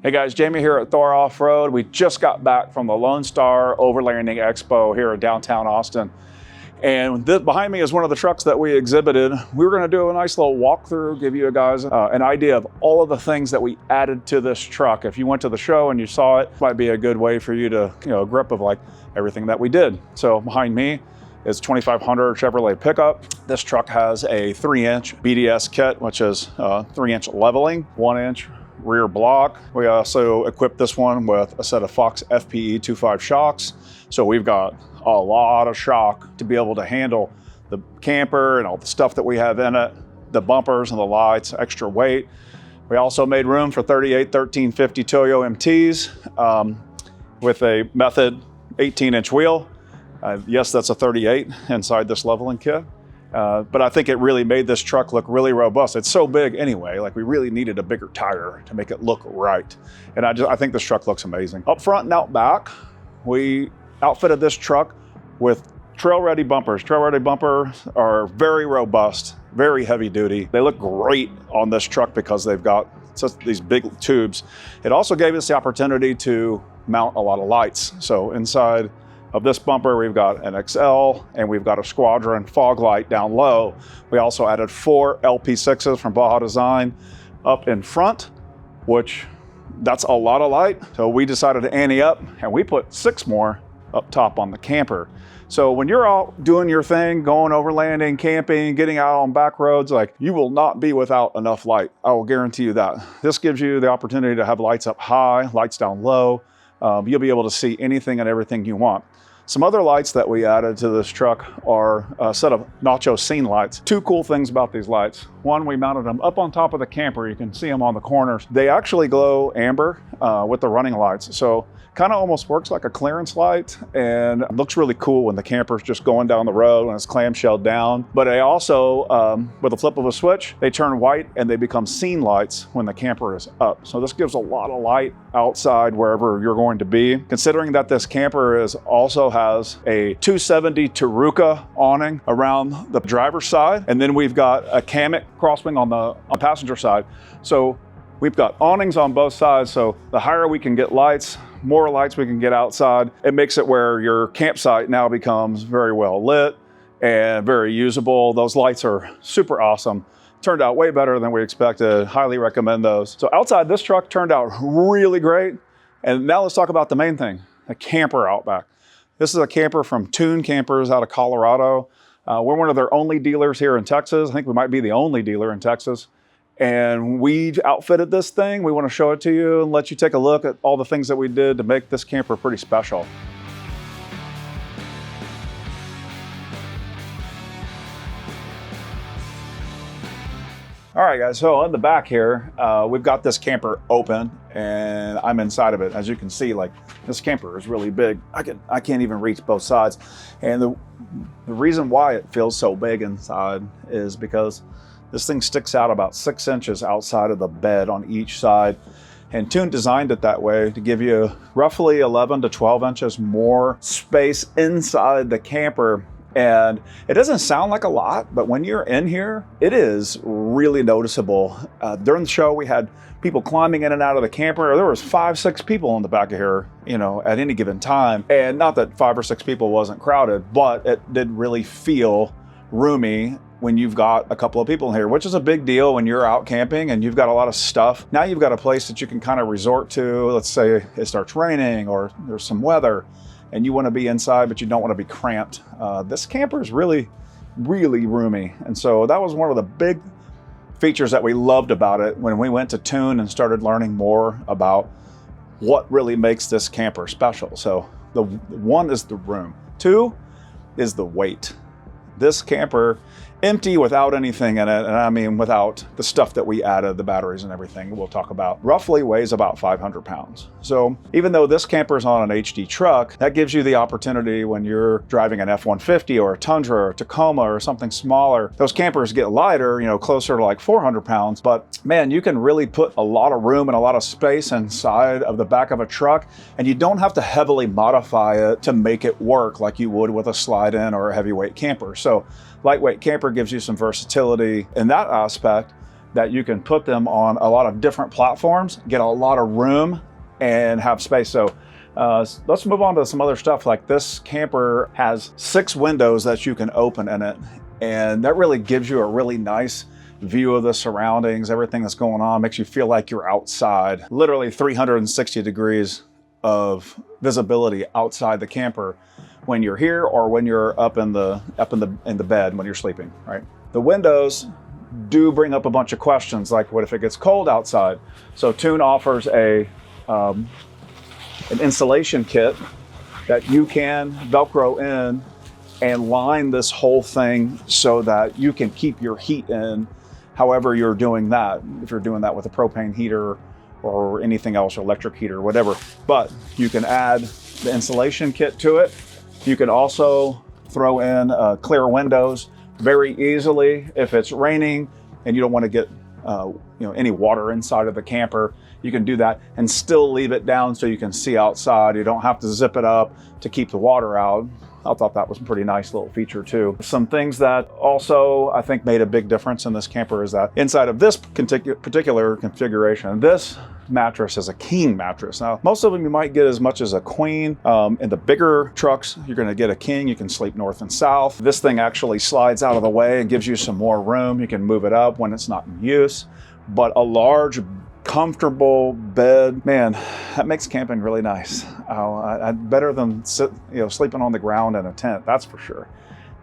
Hey guys, Jamie here at THOR Off-Road. We just got back from the Lone Star Overlanding Expo here in downtown Austin. And behind me is one of the trucks that we exhibited. We were gonna do a nice little walkthrough, give you guys an idea of all of the things that we added to this truck. If you went to the show and you saw it, might be a good way for you to, a grip of like everything that we did. So behind me is 2500 Chevrolet pickup. This truck has a 3-inch BDS kit, which is 3-inch leveling, 1-inch rear block. We also equipped this one with a set of Fox FPE 25 shocks. So we've got a lot of shock to be able to handle the camper and all the stuff that we have in it, the bumpers and the lights, extra weight. We also made room for 38 1350 Toyo MTs with a Method 18-inch wheel. Yes, that's a 38 inside this leveling kit. But I think it really made this truck look really robust. It's so big anyway, like we really needed a bigger tire to make it look right. And I think this truck looks amazing. Up front and out back, we outfitted this truck with trail-ready bumpers. Trail-ready bumpers are very robust, very heavy duty. They look great on this truck because they've got these big tubes. It also gave us the opportunity to mount a lot of lights. So inside of this bumper, we've got an XL and we've got a Squadron fog light down low. We also added 4 LP6s from Baja Design up in front, which that's a lot of light. So we decided to ante up and we put 6 more up top on the camper. So when you're out doing your thing, going overlanding, camping, getting out on back roads, like you will not be without enough light. I will guarantee you that. This gives you the opportunity to have lights up high, lights down low. You'll be able to see anything and everything you want. Some other lights that we added to this truck are a set of Nacho scene lights. 2 cool things about these lights. One, we mounted them up on top of the camper. You can see them on the corners. They actually glow amber with the running lights. So kind of almost works like a clearance light and looks really cool when the camper's just going down the road when it's clamshelled down. But they also, with a flip of a switch, they turn white and they become scene lights when the camper is up. So this gives a lot of light outside wherever you're going to be. Considering that this camper also has a 270 Taruka awning around the driver's side, and then we've got a Kamek crosswing on the passenger side. So we've got awnings on both sides, so the higher we can get lights, more lights we can get outside. It makes it where your campsite now becomes very well lit and very usable. Those lights are super awesome. Turned out way better than we expected. Highly recommend those. So outside, this truck turned out really great. And now let's talk about the main thing, the camper out back. This is a camper from Tune Campers out of Colorado. We're one of their only dealers here in Texas. I think we might be the only dealer in Texas. And we've outfitted this thing. We want to show it to you and let you take a look at all the things that we did to make this camper pretty special. All right, guys, so on the back here, we've got this camper open and I'm inside of it. As you can see, like this camper is really big. I can't even reach both sides. And the reason why it feels so big inside is because this thing sticks out about 6 inches outside of the bed on each side. And Tune designed it that way to give you roughly 11 to 12 inches more space inside the camper. And it doesn't sound like a lot, but when you're in here, it is really noticeable. During the show, we had people climbing in and out of the camper. There was 5, 6 people in the back of here, at any given time. And not that 5 or 6 people wasn't crowded, but it did really feel roomy when you've got a couple of people in here, which is a big deal when you're out camping and you've got a lot of stuff. Now you've got a place that you can kind of resort to. Let's say it starts raining or there's some weather and you want to be inside, but you don't want to be cramped. This camper is really, really roomy. And so that was one of the big features that we loved about it when we went to Tune and started learning more about what really makes this camper special. So the 1 is the room. 2 is the weight. This camper, empty without anything in it, and I mean without the stuff that we added, the batteries and everything we'll talk about, roughly weighs about 500 pounds. So even though this camper is on an HD truck, that gives you the opportunity when you're driving an F-150 or a Tundra or a Tacoma or something smaller, those campers get lighter, closer to like 400 pounds, but man, you can really put a lot of room and a lot of space inside of the back of a truck, and you don't have to heavily modify it to make it work like you would with a slide-in or a heavyweight camper. So lightweight camper gives you some versatility in that aspect. that you can put them on a lot of different platforms, get a lot of room, and have space. So let's move on to some other stuff. Like this camper has 6 windows that you can open in it, and that really gives you a really nice view of the surroundings, everything that's going on, makes you feel like you're outside. Literally 360 degrees of visibility outside the camper when you're here or when you're up in the bed when you're sleeping, right? The windows do bring up a bunch of questions, like what if it gets cold outside? So Thun offers an insulation kit that you can Velcro in and line this whole thing so that you can keep your heat in however you're doing that. If you're doing that with a propane heater or anything else, electric heater, whatever. But you can add the insulation kit to it. You can also throw in clear windows very easily if it's raining and you don't want to get any water inside of the camper. You can do that and still leave it down so you can see outside. You don't have to zip it up to keep the water out. I thought that was a pretty nice little feature too. Some things that also I think made a big difference in this camper is that inside of this particular configuration, this mattress is a king mattress. Now, most of them you might get as much as a queen. In the bigger trucks, you're gonna get a king. You can sleep north and south. This thing actually slides out of the way and gives you some more room. You can move it up when it's not in use. But a large, comfortable bed, man, that makes camping really nice. Better than sleeping on the ground in a tent, that's for sure.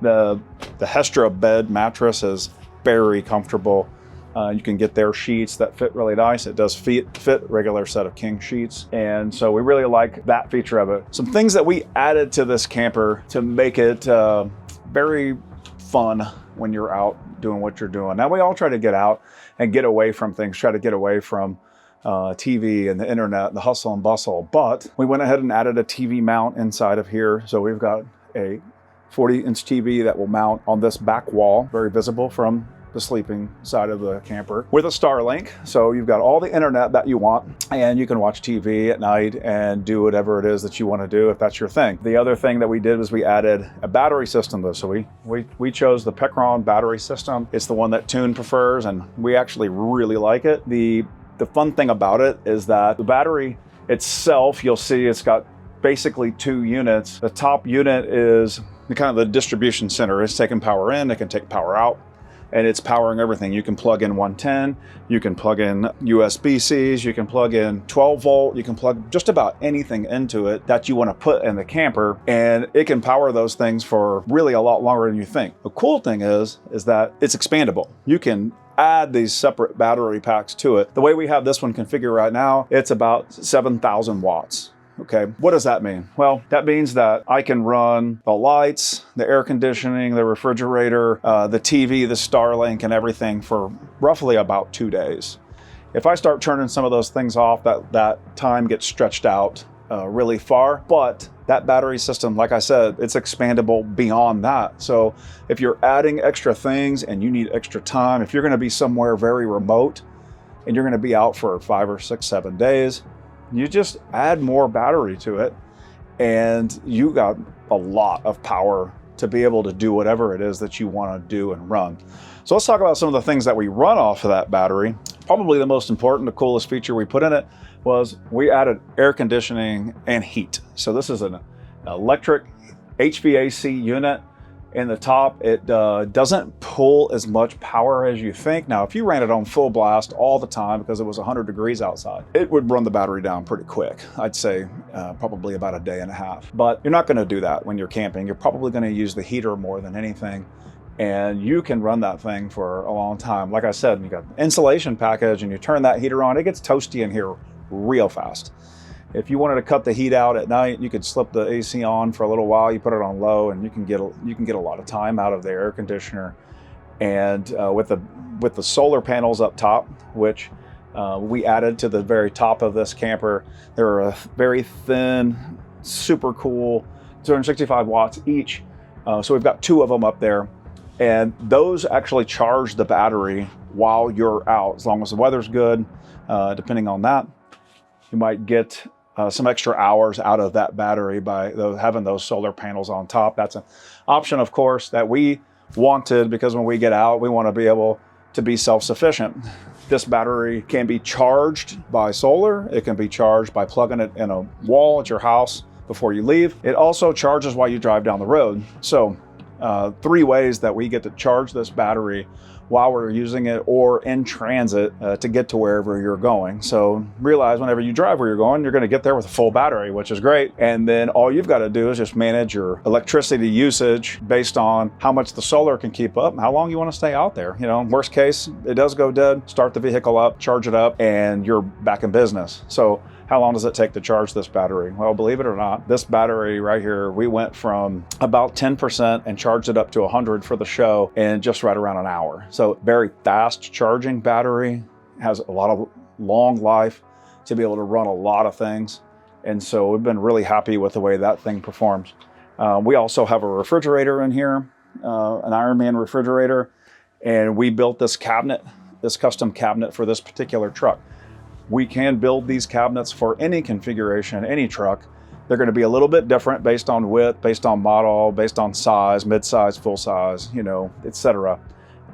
The Hestra bed mattress is very comfortable. You can get their sheets that fit really nice. It does fit regular set of king sheets. And so we really like that feature of it. Some things that we added to this camper to make it very fun when you're out doing what you're doing. Now, we all try to get out and get away from things, try to get away from TV and the internet and the hustle and bustle. But we went ahead and added a TV mount inside of here. So we've got a 40-inch TV that will mount on this back wall, very visible from the sleeping side of the camper, with a Starlink. So you've got all the internet that you want, and you can watch TV at night and do whatever it is that you want to do if that's your thing. The other thing that we did was we added a battery system though. So we chose the Pecron battery system. It's the one that Thun prefers, and we actually really like it. The fun thing about it is that the battery itself, you'll see it's got basically 2 units. The top unit is the distribution center. It's taking power in, it can take power out, and it's powering everything. You can plug in 110, you can plug in USB-Cs, you can plug in 12 volt, you can plug just about anything into it that you want to put in the camper, and it can power those things for really a lot longer than you think. The cool thing is that it's expandable. You can add these separate battery packs to it. The way we have this one configured right now, it's about 7,000 watts. Okay, what does that mean? Well, that means that I can run the lights, the air conditioning, the refrigerator, the TV, the Starlink, and everything for roughly about 2 days. If I start turning some of those things off, that time gets stretched out really far. But that battery system, like I said, it's expandable beyond that. So if you're adding extra things and you need extra time, if you're going to be somewhere very remote and you're going to be out for 5 or 6, 7 days, you just add more battery to it and you got a lot of power to be able to do whatever it is that you want to do and run. So let's talk about some of the things that we run off of that battery. Probably the most important, the coolest feature we put in it was we added air conditioning and heat. So this is an electric HVAC unit. In the top, it doesn't pull as much power as you think. Now, if you ran it on full blast all the time because it was 100 degrees outside, it would run the battery down pretty quick. I'd say probably about a day and a half. But you're not going to do that when you're camping. You're probably going to use the heater more than anything. And you can run that thing for a long time. Like I said, you got the insulation package and you turn that heater on, it gets toasty in here real fast. If you wanted to cut the heat out at night, you could slip the AC on for a little while. You put it on low, and you can get a lot of time out of the air conditioner. And with the solar panels up top, which we added to the very top of this camper, they're a very thin, super cool, 265 watts each. So we've got 2 of them up there, and those actually charge the battery while you're out, as long as the weather's good. Depending on that, you might get some extra hours out of that battery by having those solar panels on top. That's an option, of course, that we wanted, because when we get out, we want to be able to be self-sufficient. This battery can be charged by solar. It can be charged by plugging it in a wall at your house before you leave. It also charges while you drive down the road. So 3 ways that we get to charge this battery while we're using it or in transit to get to wherever you're going. So realize whenever you drive where you're going, you're going to get there with a full battery, which is great. And then all you've got to do is just manage your electricity usage based on how much the solar can keep up and how long you want to stay out there. You know, worst case, it does go dead, start the vehicle up, charge it up, and you're back in business. So how long does it take to charge this battery? Well, believe it or not, this battery right here, we went from about 10% and charged it up to 100 for the show in just right around an hour. So very fast charging battery, has a lot of long life to be able to run a lot of things. And so we've been really happy with the way that thing performs. We also have a refrigerator in here, an Ironman refrigerator, and we built this cabinet, this custom cabinet for this particular truck. We can build these cabinets for any configuration, any truck. They're going to be a little bit different based on width, based on model, based on size, mid-size, full size, you know, etc.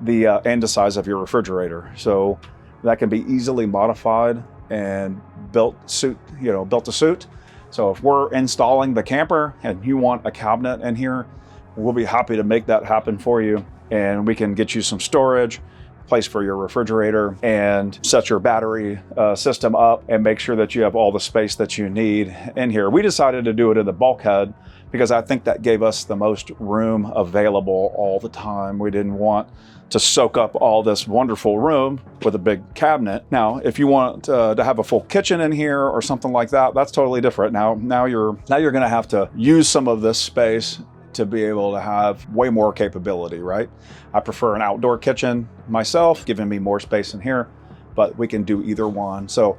And the size of your refrigerator. So that can be easily modified and built to suit. So if we're installing the camper and you want a cabinet in here, we'll be happy to make that happen for you. And we can get you some storage, place for your refrigerator, and set your battery system up and make sure that you have all the space that you need in here. We decided to do it in the bulkhead because I think that gave us the most room available all the time. We didn't want to soak up all this wonderful room with a big cabinet. Now, if you want to have a full kitchen in here or something like that, that's totally different. Now you're going to have to use some of this space to be able to have way more capability, right? I prefer an outdoor kitchen myself, giving me more space in here, but we can do either one. So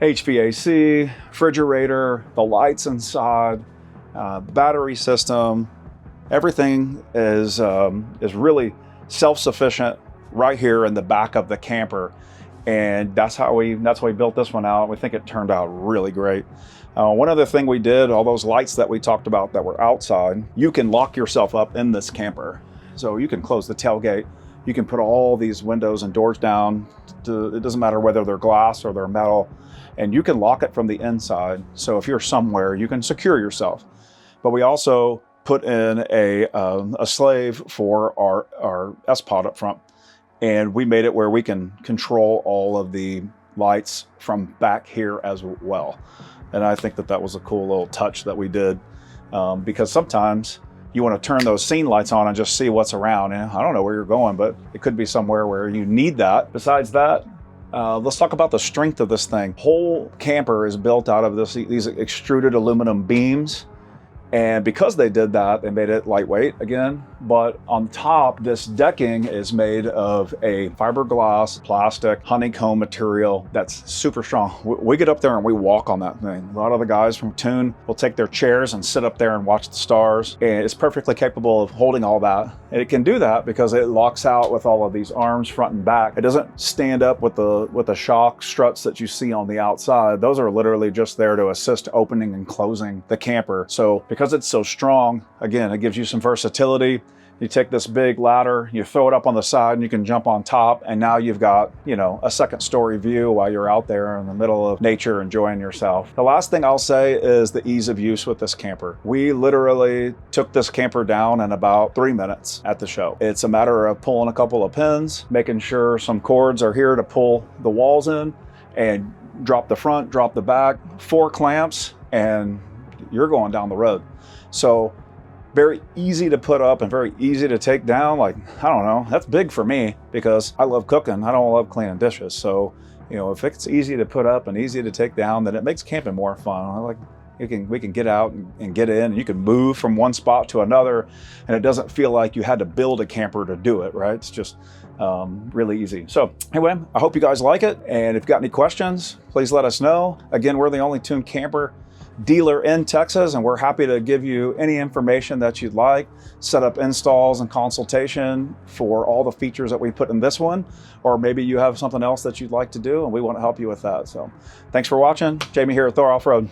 HVAC, refrigerator, the lights inside, the battery system, everything is really self-sufficient right here in the back of the camper. And that's how we built this one out. We think it turned out really great. One other thing we did, all those lights that we talked about that were outside, you can lock yourself up in this camper. So you can close the tailgate. You can put all these windows and doors down. It doesn't matter whether they're glass or they're metal. And you can lock it from the inside. So if you're somewhere, you can secure yourself. But we also put in a slave for our S-Pod up front. And we made it where we can control all of the lights from back here as well. And I think that was a cool little touch that we did because sometimes you want to turn those scene lights on and just see what's around. And I don't know where you're going, but it could be somewhere where you need that. Besides that, let's talk about the strength of this thing. Whole camper is built out of these extruded aluminum beams. And because they did that, they made it lightweight again. But on top, this decking is made of a fiberglass, plastic, honeycomb material that's super strong. We get up there and we walk on that thing. A lot of the guys from Tune will take their chairs and sit up there and watch the stars. And it's perfectly capable of holding all that. And it can do that because it locks out with all of these arms front and back. It doesn't stand up with the shock struts that you see on the outside. Those are literally just there to assist opening and closing the camper. So because it's so strong, again, it gives you some versatility. You take this big ladder, you throw it up on the side and you can jump on top, and now you've got, a second story view while you're out there in the middle of nature enjoying yourself. The last thing I'll say is the ease of use with this camper. We literally took this camper down in about 3 minutes at the show. It's a matter of pulling a couple of pins, making sure some cords are here to pull the walls in, and drop the front, drop the back, 4 clamps, and you're going down the road. So very easy to put up and very easy to take down. Like, I don't know, that's big for me because I love cooking. I don't love cleaning dishes. So, if it's easy to put up and easy to take down, then it makes camping more fun. We can get out and get in, and you can move from one spot to another, and it doesn't feel like you had to build a camper to do it, right? It's just really easy. So anyway, I hope you guys like it. And if you've got any questions, please let us know. Again, we're the only Tune camper dealer in Texas, and we're happy to give you any information that you'd like, set up installs and consultation for all the features that we put in this one, or maybe you have something else that you'd like to do and we want to help you with that. So thanks for watching. Jamie here at THOR Off-Road.